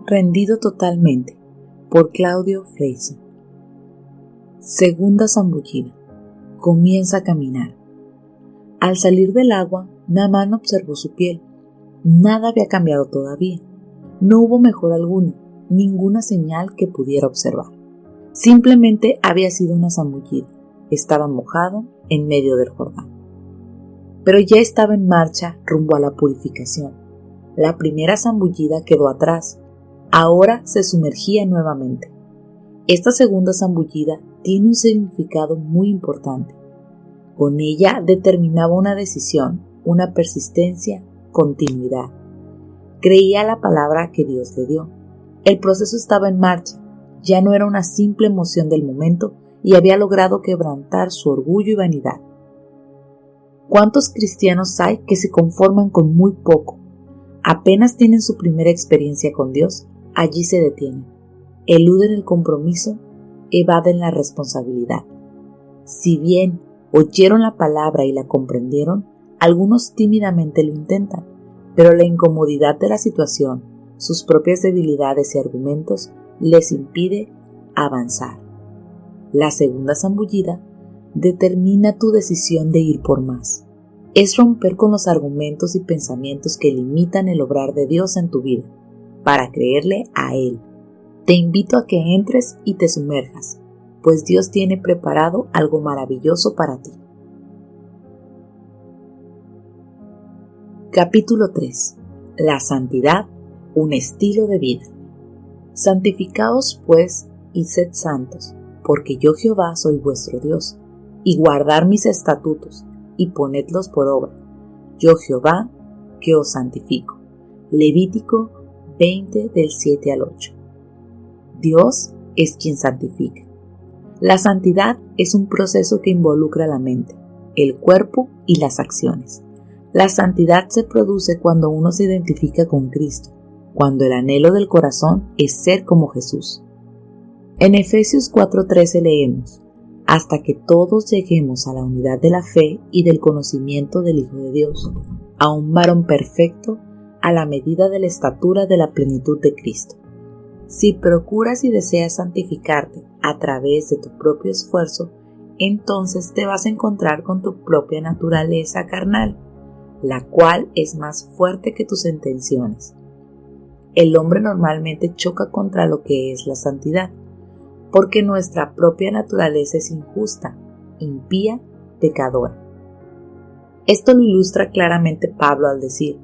Rendido totalmente, por Claudio Freyson. Segunda zambullida. Comienza a caminar. Al salir del agua, Naamán observó su piel. Nada había cambiado todavía. No hubo mejora alguna, ninguna señal que pudiera observar. Simplemente había sido una zambullida. Estaba mojado en medio del Jordán. Pero ya estaba en marcha rumbo a la purificación. La primera zambullida quedó atrás. Ahora se sumergía nuevamente. Esta segunda zambullida tiene un significado muy importante. Con ella determinaba una decisión, una persistencia, continuidad. Creía la palabra que Dios le dio. El proceso estaba en marcha. Ya no era una simple emoción del momento y había logrado quebrantar su orgullo y vanidad. ¿Cuántos cristianos hay que se conforman con muy poco? Apenas tienen su primera experiencia con Dios, allí se detienen. Eluden el compromiso, evaden la responsabilidad. Si bien oyeron la palabra y la comprendieron, algunos tímidamente lo intentan, pero la incomodidad de la situación, sus propias debilidades y argumentos les impide avanzar. La segunda zambullida determina tu decisión de ir por más. Es romper con los argumentos y pensamientos que limitan el obrar de Dios en tu vida, para creerle a Él. Te invito a que entres y te sumerjas, pues Dios tiene preparado algo maravilloso para ti. Capítulo 3. La santidad, un estilo de vida. Santificaos pues y sed santos, porque yo Jehová soy vuestro Dios, y guardar mis estatutos, y ponedlos por obra. Yo Jehová, que os santifico. Levítico 20 del 7 al 8. Dios es quien santifica. La santidad es un proceso que involucra la mente, el cuerpo y las acciones. La santidad se produce cuando uno se identifica con Cristo, cuando el anhelo del corazón es ser como Jesús. En Efesios 4:13 leemos: hasta que todos lleguemos a la unidad de la fe y del conocimiento del Hijo de Dios, a un varón perfecto, a la medida de la estatura de la plenitud de Cristo. Si procuras y deseas santificarte a través de tu propio esfuerzo, entonces te vas a encontrar con tu propia naturaleza carnal, la cual es más fuerte que tus intenciones. El hombre normalmente choca contra lo que es la santidad, porque nuestra propia naturaleza es injusta, impía, pecadora. Esto lo ilustra claramente Pablo al decir: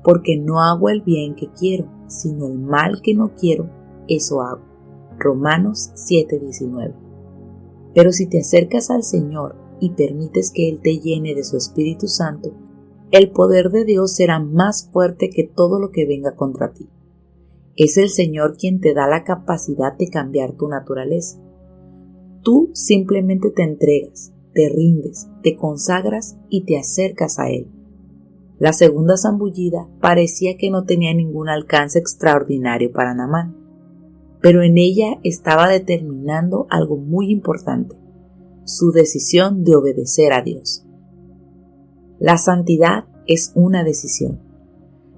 porque no hago el bien que quiero, sino el mal que no quiero, eso hago. Romanos 7:19. Pero si te acercas al Señor y permites que Él te llene de su Espíritu Santo, el poder de Dios será más fuerte que todo lo que venga contra ti. Es el Señor quien te da la capacidad de cambiar tu naturaleza. Tú simplemente te entregas, te rindes, te consagras y te acercas a Él. La segunda zambullida parecía que no tenía ningún alcance extraordinario para Naamán, pero en ella estaba determinando algo muy importante: su decisión de obedecer a Dios. La santidad es una decisión.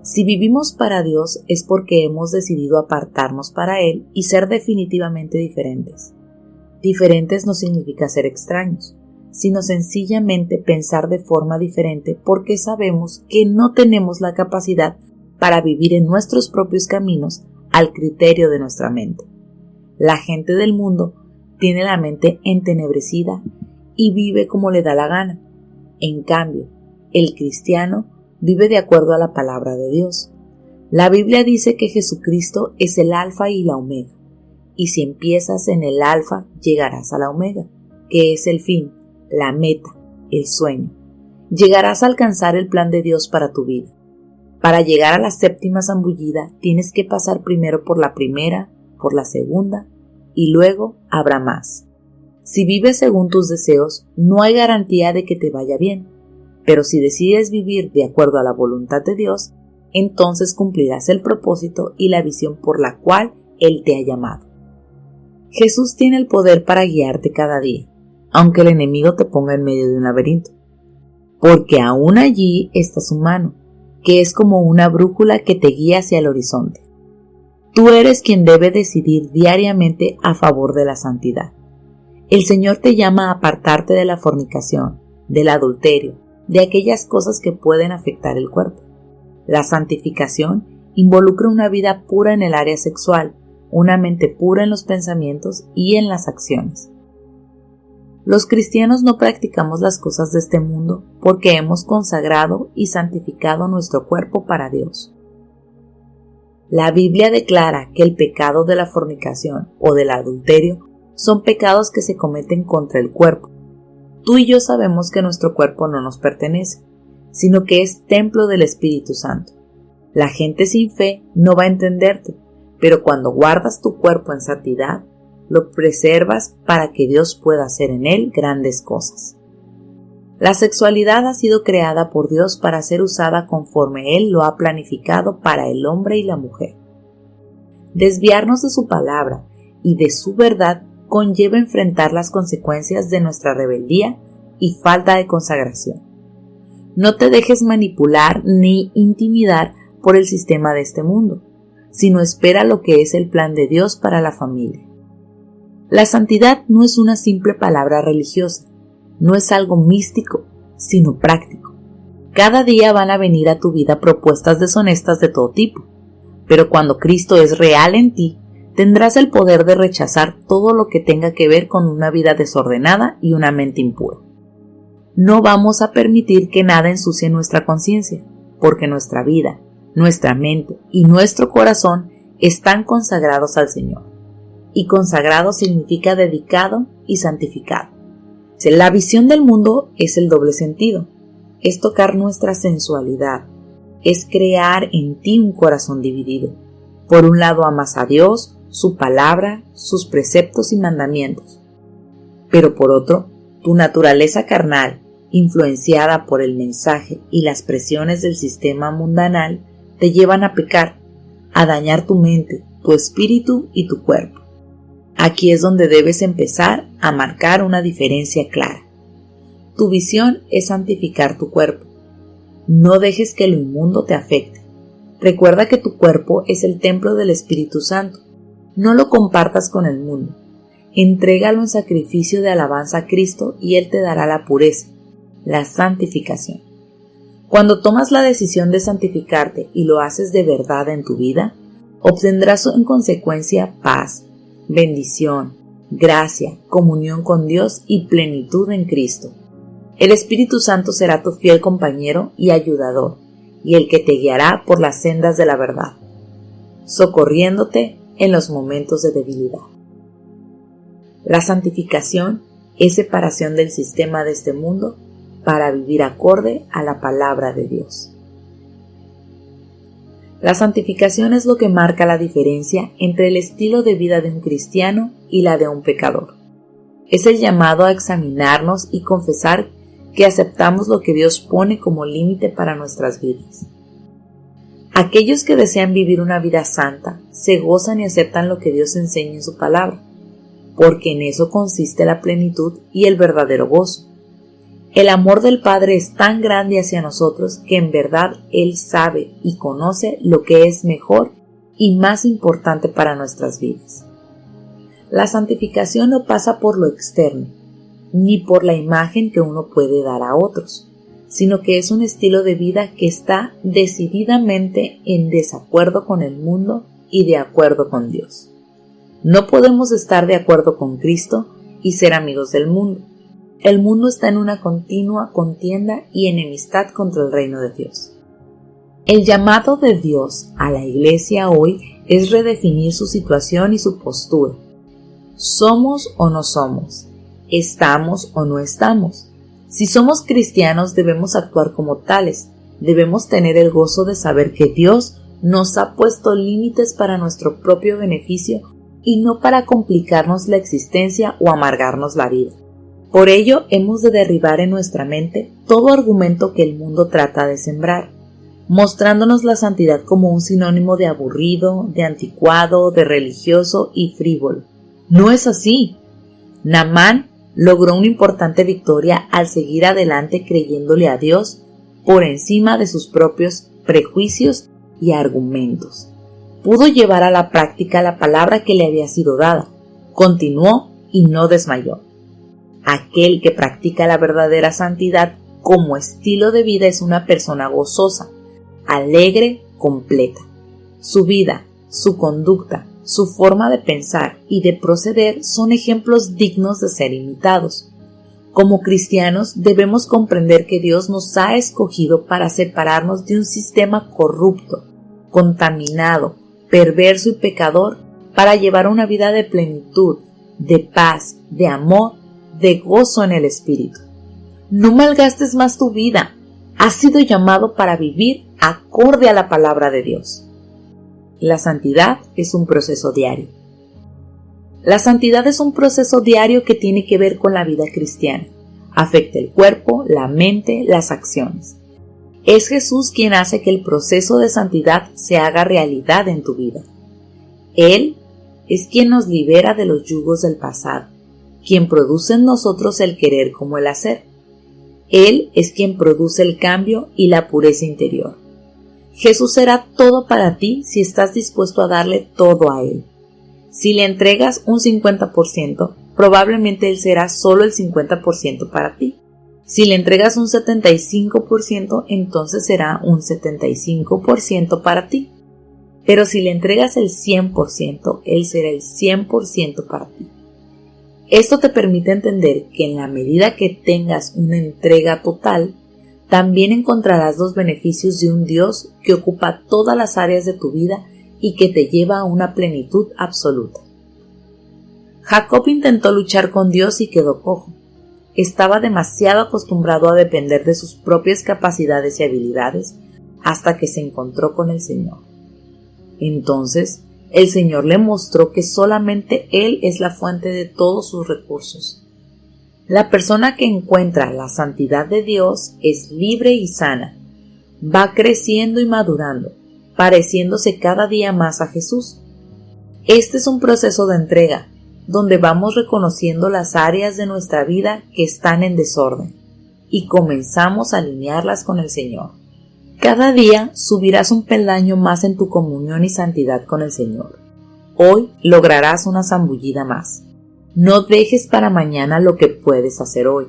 Si vivimos para Dios es porque hemos decidido apartarnos para Él y ser definitivamente diferentes. Diferentes no significa ser extraños, sino sencillamente pensar de forma diferente porque sabemos que no tenemos la capacidad para vivir en nuestros propios caminos al criterio de nuestra mente. La gente del mundo tiene la mente entenebrecida y vive como le da la gana. En cambio, el cristiano vive de acuerdo a la palabra de Dios. La Biblia dice que Jesucristo es el Alfa y la Omega, y si empiezas en el Alfa, llegarás a la Omega, que es el fin, la meta, el sueño. Llegarás a alcanzar el plan de Dios para tu vida. Para llegar a la séptima zambullida, tienes que pasar primero por la primera, por la segunda, y luego habrá más. Si vives según tus deseos, no hay garantía de que te vaya bien. Pero si decides vivir de acuerdo a la voluntad de Dios, entonces cumplirás el propósito y la visión por la cual Él te ha llamado. Jesús tiene el poder para guiarte cada día, aunque el enemigo te ponga en medio de un laberinto, porque aún allí está su mano, que es como una brújula que te guía hacia el horizonte. Tú eres quien debe decidir diariamente a favor de la santidad. El Señor te llama a apartarte de la fornicación, del adulterio, de aquellas cosas que pueden afectar el cuerpo. La santificación involucra una vida pura en el área sexual, una mente pura en los pensamientos y en las acciones. Los cristianos no practicamos las cosas de este mundo porque hemos consagrado y santificado nuestro cuerpo para Dios. La Biblia declara que el pecado de la fornicación o del adulterio son pecados que se cometen contra el cuerpo. Tú y yo sabemos que nuestro cuerpo no nos pertenece, sino que es templo del Espíritu Santo. La gente sin fe no va a entenderte, pero cuando guardas tu cuerpo en santidad, lo preservas para que Dios pueda hacer en él grandes cosas. La sexualidad ha sido creada por Dios para ser usada conforme Él lo ha planificado para el hombre y la mujer. Desviarnos de su palabra y de su verdad conlleva enfrentar las consecuencias de nuestra rebeldía y falta de consagración. No te dejes manipular ni intimidar por el sistema de este mundo, sino espera lo que es el plan de Dios para la familia. La santidad no es una simple palabra religiosa, no es algo místico, sino práctico. Cada día van a venir a tu vida propuestas deshonestas de todo tipo, pero cuando Cristo es real en ti, tendrás el poder de rechazar todo lo que tenga que ver con una vida desordenada y una mente impura. No vamos a permitir que nada ensucie nuestra conciencia, porque nuestra vida, nuestra mente y nuestro corazón están consagrados al Señor. Y consagrado significa dedicado y santificado. La visión del mundo es el doble sentido, es tocar nuestra sensualidad, es crear en ti un corazón dividido. Por un lado amas a Dios, su palabra, sus preceptos y mandamientos. Pero por otro, tu naturaleza carnal, influenciada por el mensaje y las presiones del sistema mundanal, te llevan a pecar, a dañar tu mente, tu espíritu y tu cuerpo. Aquí es donde debes empezar a marcar una diferencia clara. Tu visión es santificar tu cuerpo. No dejes que lo inmundo te afecte. Recuerda que tu cuerpo es el templo del Espíritu Santo. No lo compartas con el mundo. Entrégalo en sacrificio de alabanza a Cristo y Él te dará la pureza, la santificación. Cuando tomas la decisión de santificarte y lo haces de verdad en tu vida, obtendrás en consecuencia paz, bendición, gracia, comunión con Dios y plenitud en Cristo. El Espíritu Santo será tu fiel compañero y ayudador, y el que te guiará por las sendas de la verdad, socorriéndote en los momentos de debilidad. La santificación es separación del sistema de este mundo para vivir acorde a la palabra de Dios. La santificación es lo que marca la diferencia entre el estilo de vida de un cristiano y la de un pecador. Es el llamado a examinarnos y confesar que aceptamos lo que Dios pone como límite para nuestras vidas. Aquellos que desean vivir una vida santa se gozan y aceptan lo que Dios enseña en su palabra, porque en eso consiste la plenitud y el verdadero gozo. El amor del Padre es tan grande hacia nosotros que en verdad Él sabe y conoce lo que es mejor y más importante para nuestras vidas. La santificación no pasa por lo externo, ni por la imagen que uno puede dar a otros, sino que es un estilo de vida que está decididamente en desacuerdo con el mundo y de acuerdo con Dios. No podemos estar de acuerdo con Cristo y ser amigos del mundo. El mundo está en una continua contienda y enemistad contra el reino de Dios. El llamado de Dios a la iglesia hoy es redefinir su situación y su postura. ¿Somos o no somos? ¿Estamos o no estamos? Si somos cristianos debemos actuar como tales. Debemos tener el gozo de saber que Dios nos ha puesto límites para nuestro propio beneficio y no para complicarnos la existencia o amargarnos la vida. Por ello, hemos de derribar en nuestra mente todo argumento que el mundo trata de sembrar, mostrándonos la santidad como un sinónimo de aburrido, de anticuado, de religioso y frívolo. No es así. Naamán logró una importante victoria al seguir adelante creyéndole a Dios por encima de sus propios prejuicios y argumentos. pudo llevar a la práctica la palabra que le había sido dada, continuó y no desmayó. Aquel que practica la verdadera santidad como estilo de vida es una persona gozosa, alegre, completa. Su vida, su conducta, su forma de pensar y de proceder son ejemplos dignos de ser imitados. Como cristianos debemos comprender que Dios nos ha escogido para separarnos de un sistema corrupto, contaminado, perverso y pecador, para llevar una vida de plenitud, de paz, de amor, de gozo en el Espíritu. No malgastes más tu vida. Has sido llamado para vivir acorde a la palabra de Dios. La santidad es un proceso diario. La santidad es un proceso diario que tiene que ver con la vida cristiana. Afecta el cuerpo, la mente, las acciones. Es Jesús quien hace que el proceso de santidad se haga realidad en tu vida. Él es quien nos libera de los yugos del pasado, quien produce en nosotros el querer como el hacer. Él es quien produce el cambio y la pureza interior. Jesús será todo para ti si estás dispuesto a darle todo a Él. Si le entregas un 50%, probablemente Él será solo el 50% para ti. Si le entregas un 75%, entonces será un 75% para ti. Pero si le entregas el 100%, Él será el 100% para ti. Esto te permite entender que en la medida que tengas una entrega total, también encontrarás los beneficios de un Dios que ocupa todas las áreas de tu vida y que te lleva a una plenitud absoluta. Jacob intentó luchar con Dios y quedó cojo. Estaba demasiado acostumbrado a depender de sus propias capacidades y habilidades hasta que se encontró con el Señor. Entonces, el Señor le mostró que solamente Él es la fuente de todos sus recursos. La persona que encuentra la santidad de Dios es libre y sana. Va creciendo y madurando, pareciéndose cada día más a Jesús. Este es un proceso de entrega, donde vamos reconociendo las áreas de nuestra vida que están en desorden y comenzamos a alinearlas con el Señor. Cada día subirás un peldaño más en tu comunión y santidad con el Señor. Hoy lograrás una zambullida más. No dejes para mañana lo que puedes hacer hoy.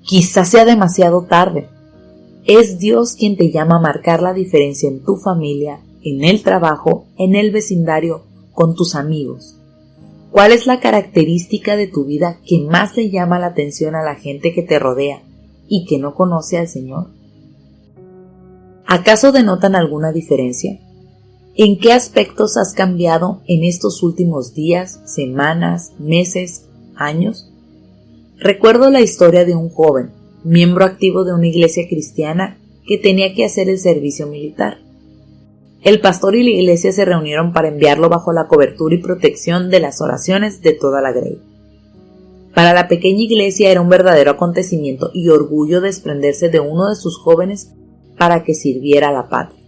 Quizás sea demasiado tarde. Es Dios quien te llama a marcar la diferencia en tu familia, en el trabajo, en el vecindario, con tus amigos. ¿Cuál es la característica de tu vida que más le llama la atención a la gente que te rodea y que no conoce al Señor? ¿Acaso denotan alguna diferencia? ¿En qué aspectos has cambiado en estos últimos días, semanas, meses, años? Recuerdo la historia de un joven, miembro activo de una iglesia cristiana, que tenía que hacer el servicio militar. El pastor y la iglesia se reunieron para enviarlo bajo la cobertura y protección de las oraciones de toda la grey. Para la pequeña iglesia era un verdadero acontecimiento y orgullo desprenderse de uno de sus jóvenes para que sirviera a la patria.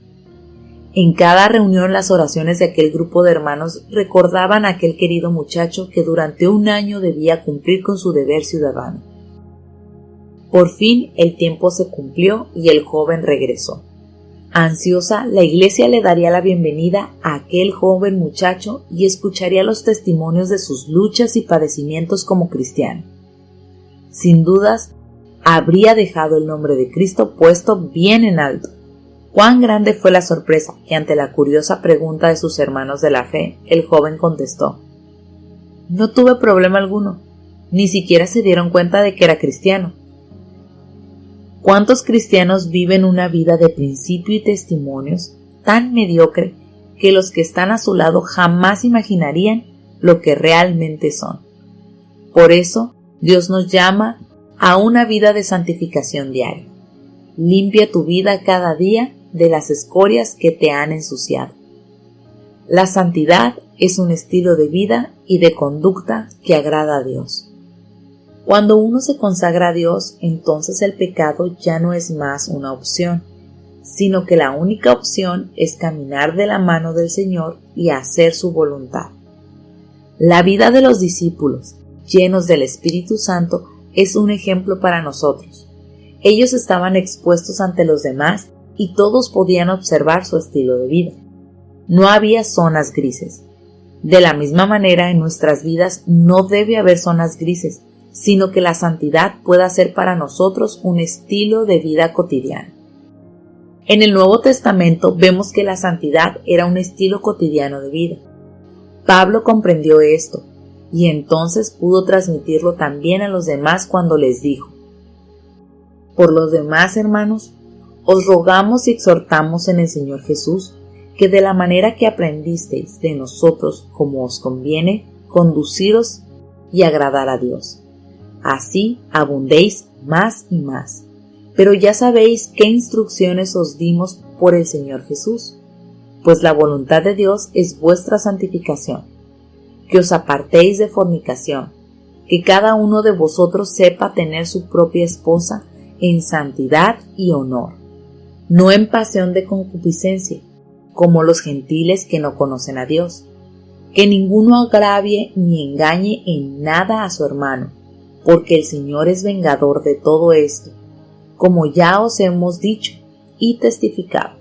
En cada reunión las oraciones de aquel grupo de hermanos recordaban a aquel querido muchacho que durante un año debía cumplir con su deber ciudadano. Por fin el tiempo se cumplió y el joven regresó. Ansiosa, la iglesia le daría la bienvenida a aquel joven muchacho y escucharía los testimonios de sus luchas y padecimientos como cristiano. Sin dudas, habría dejado el nombre de Cristo puesto bien en alto. Cuán grande fue la sorpresa que ante la curiosa pregunta de sus hermanos de la fe, el joven contestó: «No tuve problema alguno, ni siquiera se dieron cuenta de que era cristiano». ¿Cuántos cristianos viven una vida de principio y testimonios tan mediocre que los que están a su lado jamás imaginarían lo que realmente son? Por eso, Dios nos llama a una vida de santificación diaria. Limpia tu vida cada día de las escorias que te han ensuciado. La santidad es un estilo de vida y de conducta que agrada a Dios. Cuando uno se consagra a Dios, entonces el pecado ya no es más una opción, sino que la única opción es caminar de la mano del Señor y hacer su voluntad. La vida de los discípulos, llenos del Espíritu Santo, es un ejemplo para nosotros. Ellos estaban expuestos ante los demás y todos podían observar su estilo de vida. No había zonas grises. De la misma manera, en nuestras vidas no debe haber zonas grises, sino que la santidad pueda ser para nosotros un estilo de vida cotidiano. En el Nuevo Testamento vemos que la santidad era un estilo cotidiano de vida. Pablo comprendió esto y entonces pudo transmitirlo también a los demás cuando les dijo: Por los demás, hermanos, os rogamos y exhortamos en el Señor Jesús que de la manera que aprendisteis de nosotros como os conviene, conduciros y agradar a Dios. Así abundéis más y más. Pero ya sabéis qué instrucciones os dimos por el Señor Jesús, pues la voluntad de Dios es vuestra santificación, que os apartéis de fornicación, que cada uno de vosotros sepa tener su propia esposa en santidad y honor, no en pasión de concupiscencia, como los gentiles que no conocen a Dios, que ninguno agravie ni engañe en nada a su hermano, porque el Señor es vengador de todo esto, como ya os hemos dicho y testificado.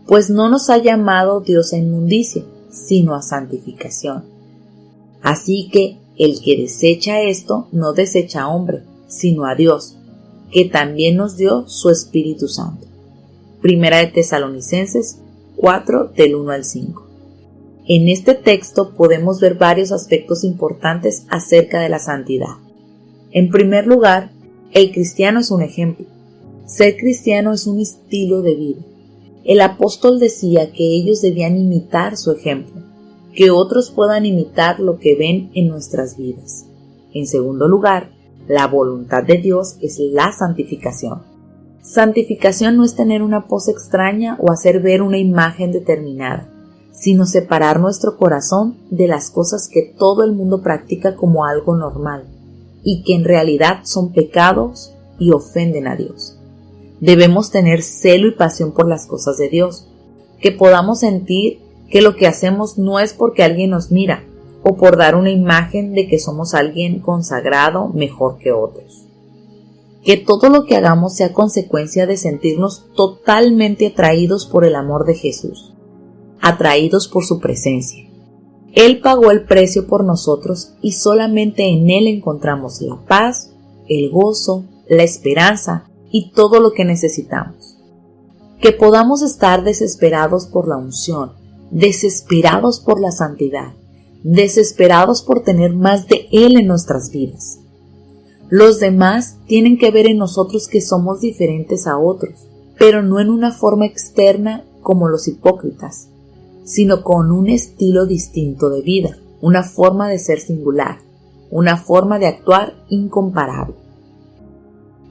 Pues no nos ha llamado Dios a inmundicia, sino a santificación. Así que el que desecha esto no desecha a hombre, sino a Dios, que también nos dio su Espíritu Santo. Primera de Tesalonicenses 4, del 1 al 5. En este texto podemos ver varios aspectos importantes acerca de la santidad. En primer lugar, el cristiano es un ejemplo. Ser cristiano es un estilo de vida. El apóstol decía que ellos debían imitar su ejemplo, que otros puedan imitar lo que ven en nuestras vidas. En segundo lugar, la voluntad de Dios es la santificación. Santificación no es tener una pose extraña o hacer ver una imagen determinada, sino separar nuestro corazón de las cosas que todo el mundo practica como algo normal y que en realidad son pecados y ofenden a Dios. Debemos tener celo y pasión por las cosas de Dios, que podamos sentir que lo que hacemos no es porque alguien nos mira o por dar una imagen de que somos alguien consagrado mejor que otros. Que todo lo que hagamos sea consecuencia de sentirnos totalmente atraídos por el amor de Jesús, atraídos por su presencia. Él pagó el precio por nosotros y solamente en Él encontramos la paz, el gozo, la esperanza y todo lo que necesitamos. Que podamos estar desesperados por la unción, desesperados por la santidad, desesperados por tener más de Él en nuestras vidas. Los demás tienen que ver en nosotros que somos diferentes a otros, pero no en una forma externa como los hipócritas, sino con un estilo distinto de vida, una forma de ser singular, una forma de actuar incomparable.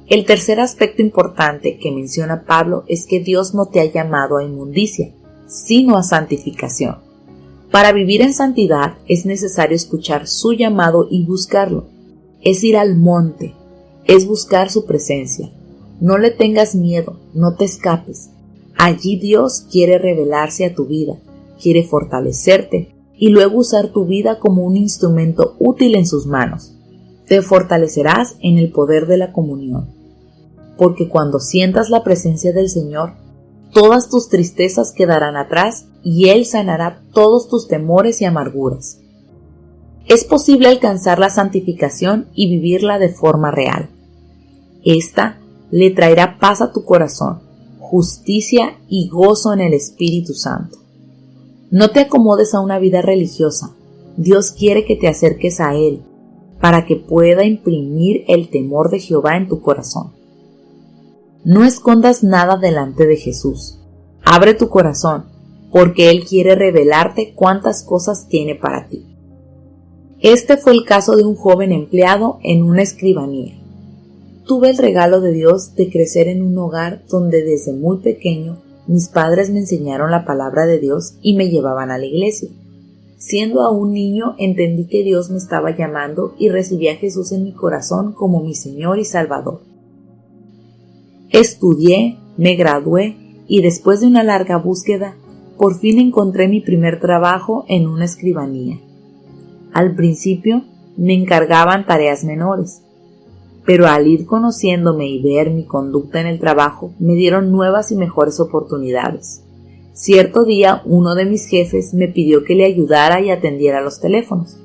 El tercer aspecto importante que menciona Pablo es que Dios no te ha llamado a inmundicia, sino a santificación. Para vivir en santidad es necesario escuchar su llamado y buscarlo. Es ir al monte, es buscar su presencia. No le tengas miedo, no te escapes. Allí Dios quiere revelarse a tu vida, quiere fortalecerte y luego usar tu vida como un instrumento útil en sus manos. Te fortalecerás en el poder de la comunión, porque cuando sientas la presencia del Señor, todas tus tristezas quedarán atrás y Él sanará todos tus temores y amarguras. Es posible alcanzar la santificación y vivirla de forma real. Esta le traerá paz a tu corazón, justicia y gozo en el Espíritu Santo. No te acomodes a una vida religiosa. Dios quiere que te acerques a Él para que pueda imprimir el temor de Jehová en tu corazón. No escondas nada delante de Jesús. Abre tu corazón, porque Él quiere revelarte cuántas cosas tiene para ti. Este fue el caso de un joven empleado en una escribanía. Tuve el regalo de Dios de crecer en un hogar donde desde muy pequeño mis padres me enseñaron la palabra de Dios y me llevaban a la iglesia. Siendo aún niño entendí que Dios me estaba llamando y recibí a Jesús en mi corazón como mi Señor y Salvador. Estudié, me gradué y después de una larga búsqueda, por fin encontré mi primer trabajo en una escribanía. Al principio me encargaban tareas menores, pero al ir conociéndome y ver mi conducta en el trabajo, me dieron nuevas y mejores oportunidades. Cierto día, uno de mis jefes me pidió que le ayudara y atendiera los teléfonos,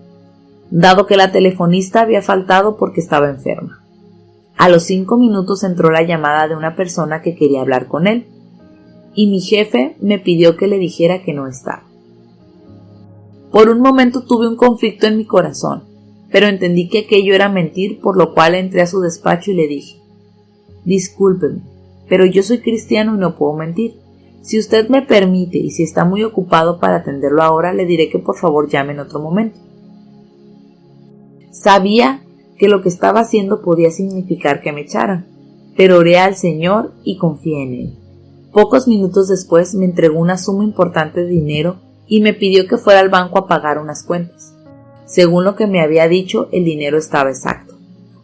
dado que la telefonista había faltado porque estaba enferma. A los 5 minutos entró la llamada de una persona que quería hablar con él, y mi jefe me pidió que le dijera que no estaba. Por un momento tuve un conflicto en mi corazón, pero entendí que aquello era mentir, por lo cual entré a su despacho y le dije: «Discúlpeme, pero yo soy cristiano y no puedo mentir. Si usted me permite y si está muy ocupado para atenderlo ahora, le diré que por favor llame en otro momento». Sabía que lo que estaba haciendo podía significar que me echaran, pero oré al Señor y confié en Él. Pocos minutos después me entregó una suma importante de dinero y me pidió que fuera al banco a pagar unas cuentas. Según lo que me había dicho, el dinero estaba exacto.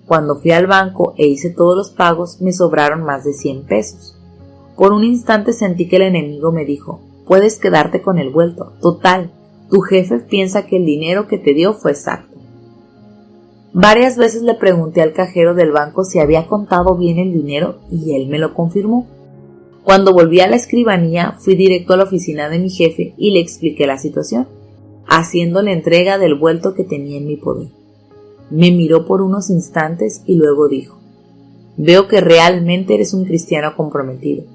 Cuando fui al banco e hice todos los pagos, me sobraron más de 100 pesos. Por un instante sentí que el enemigo me dijo: «Puedes quedarte con el vuelto. Total, tu jefe piensa que el dinero que te dio fue exacto». Varias veces le pregunté al cajero del banco si había contado bien el dinero y él me lo confirmó. Cuando volví a la escribanía, fui directo a la oficina de mi jefe y le expliqué la situación, haciéndole entrega del vuelto que tenía en mi poder. Me miró por unos instantes y luego dijo: «Veo que realmente eres un cristiano comprometido,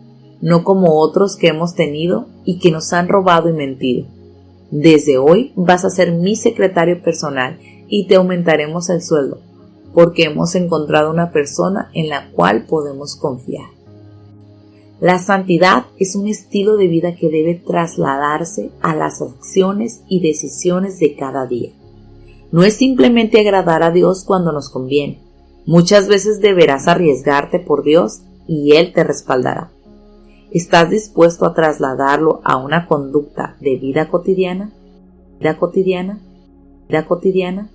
no como otros que hemos tenido y que nos han robado y mentido. Desde hoy vas a ser mi secretario personal y te aumentaremos el sueldo, porque hemos encontrado una persona en la cual podemos confiar». La santidad es un estilo de vida que debe trasladarse a las acciones y decisiones de cada día. No es simplemente agradar a Dios cuando nos conviene. Muchas veces deberás arriesgarte por Dios y Él te respaldará. ¿Estás dispuesto a trasladarlo a una conducta de vida cotidiana? ¿Vida cotidiana? ¿Vida cotidiana?